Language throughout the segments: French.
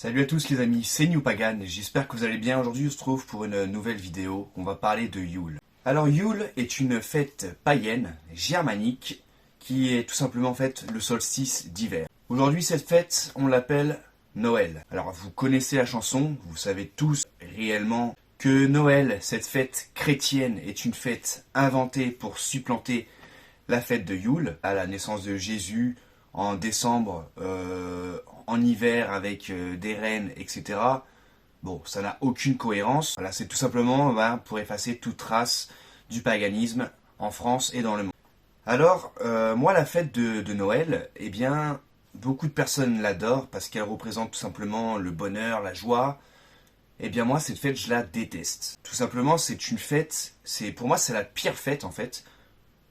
Salut à tous les amis, c'est New Pagan et j'espère que vous allez bien. Aujourd'hui on se trouve pour une nouvelle vidéo, on va parler de Yule. Alors Yule est une fête païenne, germanique, qui est tout simplement en fait le solstice d'hiver. Aujourd'hui cette fête, on l'appelle Noël. Alors vous connaissez la chanson, vous savez tous réellement que Noël, cette fête chrétienne, est une fête inventée pour supplanter la fête de Yule, à la naissance de Jésus en décembre, en hiver avec des rennes, etc. Bon, ça n'a aucune cohérence. Voilà, c'est tout simplement pour effacer toute trace du paganisme en France et dans le monde. Alors, moi, la fête de Noël, eh bien, beaucoup de personnes l'adorent parce qu'elle représente tout simplement le bonheur, la joie. Eh bien, moi, cette fête, je la déteste. Tout simplement, c'est une fête, pour moi, c'est la pire fête, en fait.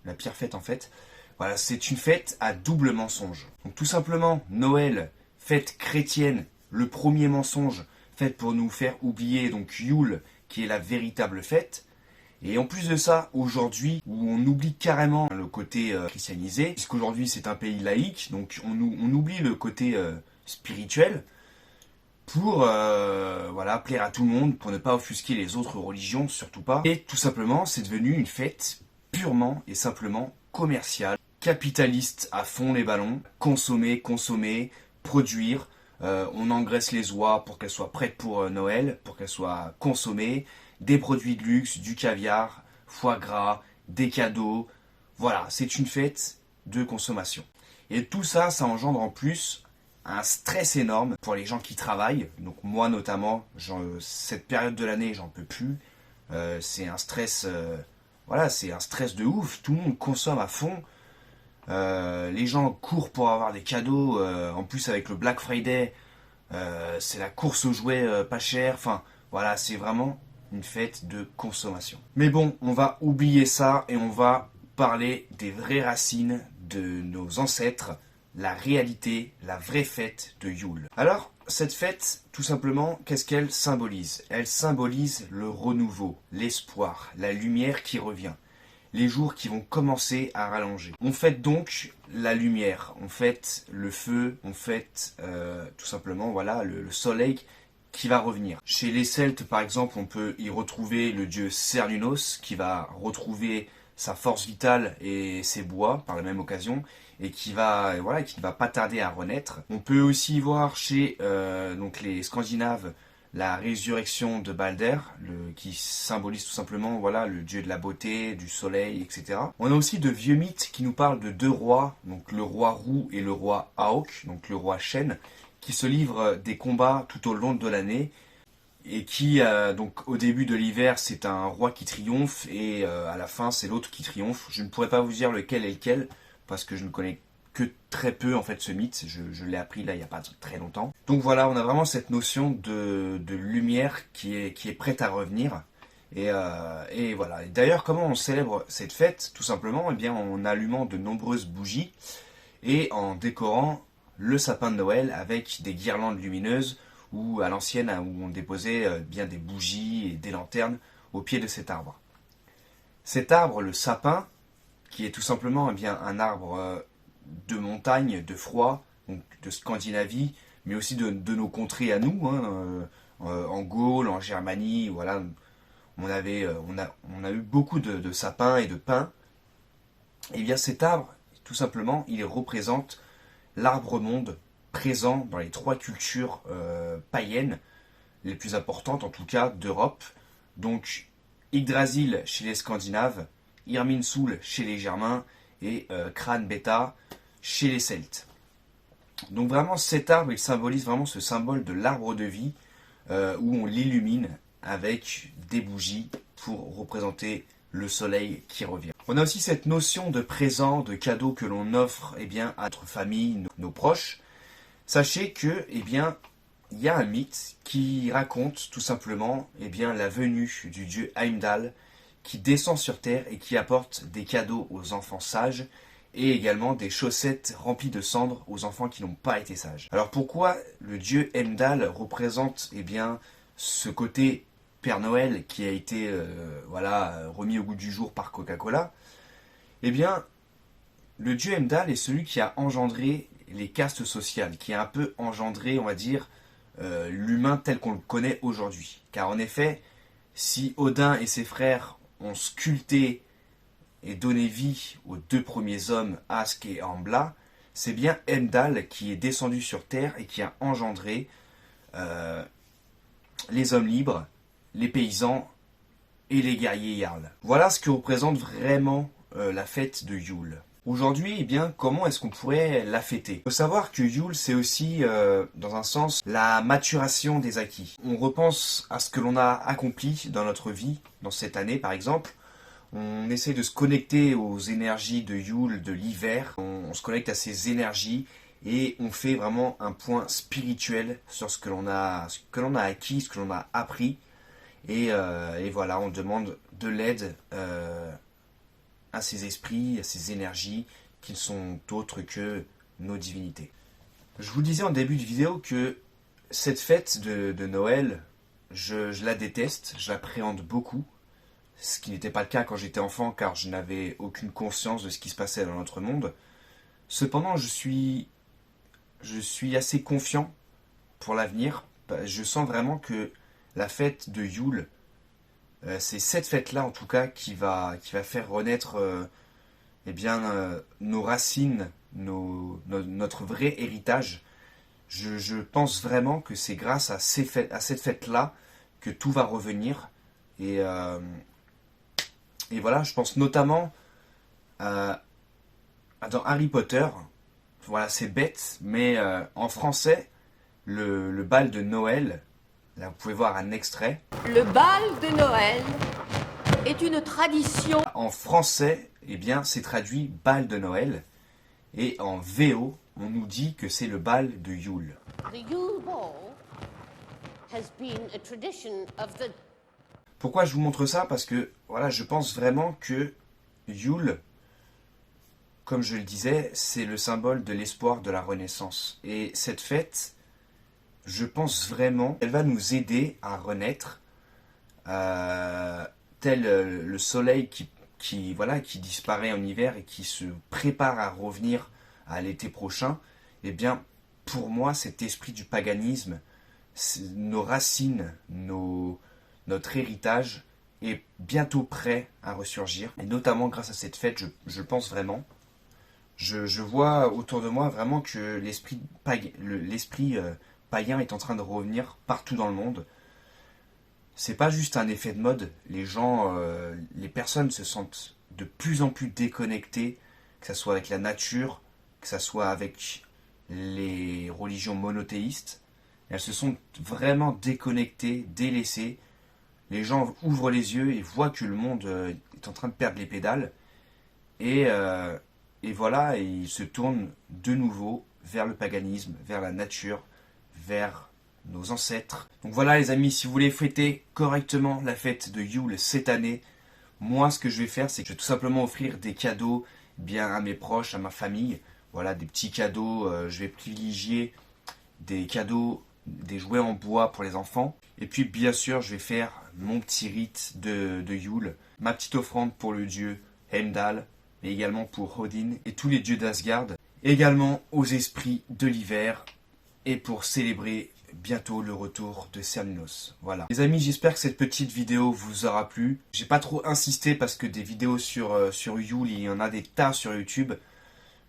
La pire fête, en fait. Voilà, c'est une fête à double mensonge. Donc, tout simplement, Noël, fête chrétienne, le premier mensonge, fête pour nous faire oublier, donc Yule, qui est la véritable fête. Et en plus de ça, aujourd'hui, où on oublie carrément le côté christianisé, puisqu'aujourd'hui c'est un pays laïque, donc on oublie le côté spirituel, pour plaire à tout le monde, pour ne pas offusquer les autres religions, surtout pas. Et tout simplement, c'est devenu une fête purement et simplement commerciale, capitaliste à fond les ballons, consommer, produire. On engraisse les oies pour qu'elles soient prêtes pour Noël, pour qu'elles soient consommées. Des produits de luxe, du caviar, foie gras, des cadeaux. Voilà, c'est une fête de consommation. Et tout ça, ça engendre en plus un stress énorme pour les gens qui travaillent. Donc moi notamment, cette période de l'année, j'en peux plus. C'est un stress, c'est un stress de ouf. Tout le monde consomme à fond. Les gens courent pour avoir des cadeaux. En plus avec le Black Friday, c'est la course aux jouets pas cher. Enfin voilà, c'est vraiment une fête de consommation. Mais bon, on va oublier ça et on va parler des vraies racines de nos ancêtres, la réalité, la vraie fête de Yule. Alors, cette fête, tout simplement, qu'est-ce qu'elle symbolise? Elle symbolise le renouveau, l'espoir, la lumière qui revient, les jours qui vont commencer à rallonger. On fête donc la lumière, on fête le feu, on fête tout simplement le soleil qui va revenir. Chez les Celtes, par exemple, on peut y retrouver le dieu Cernunnos, qui va retrouver sa force vitale et ses bois par la même occasion, et qui ne va pas tarder à renaître. On peut aussi y voir chez les Scandinaves la résurrection de Balder, qui symbolise tout simplement le dieu de la beauté, du soleil, etc. On a aussi de vieux mythes qui nous parlent de deux rois, donc le roi roux et le roi Aok, donc le roi chêne, qui se livrent des combats tout au long de l'année et qui, donc au début de l'hiver, c'est un roi qui triomphe et à la fin, c'est l'autre qui triomphe. Je ne pourrais pas vous dire lequel est lequel parce que je ne connais que très peu en fait ce mythe. Je l'ai appris là il n'y a pas très longtemps. Donc voilà, on a vraiment cette notion de lumière qui est prête à revenir. Et voilà. Et d'ailleurs, comment on célèbre cette fête? Tout simplement, en allumant de nombreuses bougies et en décorant le sapin de Noël avec des guirlandes lumineuses ou à l'ancienne où on déposait bien des bougies et des lanternes au pied de cet arbre. Cet arbre, le sapin, qui est tout simplement un arbre de montagne, de froid, donc de Scandinavie, mais aussi de nos contrées à nous, en Gaule, en Germanie, voilà, on a eu beaucoup de sapins et de pins. Et bien cet arbre, tout simplement, il représente l'arbre-monde présent dans les trois cultures païennes, les plus importantes en tout cas d'Europe. Donc Yggdrasil chez les Scandinaves, Irminsul chez les Germains et Cranbeta chez les Celtes. Donc vraiment cet arbre, il symbolise vraiment ce symbole de l'arbre de vie où on l'illumine avec des bougies pour représenter le soleil qui revient. On a aussi cette notion de présent, de cadeau que l'on offre à notre famille, nos proches. Sachez que il y a un mythe qui raconte tout simplement la venue du dieu Heimdall qui descend sur terre et qui apporte des cadeaux aux enfants sages et également des chaussettes remplies de cendres aux enfants qui n'ont pas été sages. Alors pourquoi le dieu Heimdall représente ce côté Père Noël qui a été remis au goût du jour par Coca-Cola? Le dieu Heimdall est celui qui a engendré les castes sociales, qui a un peu engendré, on va dire, l'humain tel qu'on le connaît aujourd'hui. Car en effet, si Odin et ses frères ont sculpté et donné vie aux deux premiers hommes, Ask et Embla, c'est bien Heimdall qui est descendu sur Terre et qui a engendré les hommes libres, les paysans et les guerriers Jarl. Voilà ce que représente vraiment la fête de Yule. Aujourd'hui, eh bien, comment est-ce qu'on pourrait la fêter? Il faut savoir que Yule, c'est aussi, dans un sens, la maturation des acquis. On repense à ce que l'on a accompli dans notre vie, dans cette année par exemple. On essaie de se connecter aux énergies de Yule, de l'hiver. On se connecte à ces énergies et on fait vraiment un point spirituel sur ce que l'on a acquis, ce que l'on a appris. Et voilà, on demande de l'aide à ces esprits, à ces énergies qui ne sont autres que nos divinités. Je vous disais en début de vidéo que cette fête de Noël, je la déteste, je l'appréhende beaucoup. Ce qui n'était pas le cas quand j'étais enfant, car je n'avais aucune conscience de ce qui se passait dans notre monde. Cependant, je suis assez confiant pour l'avenir. Je sens vraiment que la fête de Yule, c'est cette fête-là en tout cas qui va faire renaître nos racines, notre vrai héritage. Je pense vraiment que c'est grâce à cette fête-là que tout va revenir. Et voilà, je pense notamment dans Harry Potter. Voilà, c'est bête, mais en français, le bal de Noël, là vous pouvez voir un extrait. Le bal de Noël est une tradition. En français, eh bien, c'est traduit bal de Noël. Et en VO, on nous dit que c'est le bal de Yule. The Yule Ball has been a tradition of the... Pourquoi je vous montre ça? Parce que voilà, je pense vraiment que Yule, comme je le disais, c'est le symbole de l'espoir de la Renaissance. Et cette fête, je pense vraiment, elle va nous aider à renaître, tel le soleil qui disparaît en hiver et qui se prépare à revenir à l'été prochain. Eh bien, pour moi, cet esprit du paganisme, nos racines, notre héritage est bientôt prêt à ressurgir. Et notamment grâce à cette fête, je pense vraiment. Je vois autour de moi vraiment que l'esprit païen est en train de revenir partout dans le monde. C'est pas juste un effet de mode. Les personnes se sentent de plus en plus déconnectées, que ce soit avec la nature, que ce soit avec les religions monothéistes. Elles se sont vraiment déconnectées, délaissées. Les gens ouvrent les yeux et voient que le monde est en train de perdre les pédales. Et voilà, et ils se tournent de nouveau vers le paganisme, vers la nature, vers nos ancêtres. Donc voilà les amis, si vous voulez fêter correctement la fête de Yule cette année, moi ce que je vais faire, c'est que je vais tout simplement offrir des cadeaux bien à mes proches, à ma famille. Voilà, des petits cadeaux, je vais privilégier des cadeaux, des jouets en bois pour les enfants. Et puis bien sûr, je vais faire mon petit rite de Yule, ma petite offrande pour le dieu Heimdall, mais également pour Odin et tous les dieux d'Asgard, également aux esprits de l'hiver, et pour célébrer bientôt le retour de Cernunnos. Voilà. Les amis, j'espère que cette petite vidéo vous aura plu. J'ai pas trop insisté parce que des vidéos sur Yule, il y en a des tas sur YouTube.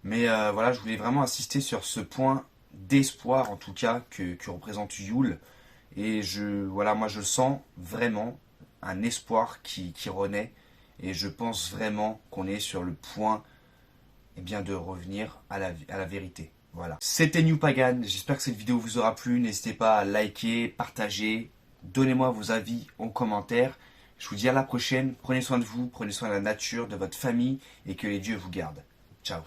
Mais voilà, je voulais vraiment insister sur ce point d'espoir en tout cas que représente Yule. Et moi je sens vraiment un espoir qui renaît. Et je pense vraiment qu'on est sur le point de revenir à la vérité. Voilà. C'était New Pagan, j'espère que cette vidéo vous aura plu. N'hésitez pas à liker, partager, donnez-moi vos avis en commentaire. Je vous dis à la prochaine, prenez soin de vous, prenez soin de la nature, de votre famille et que les dieux vous gardent. Ciao.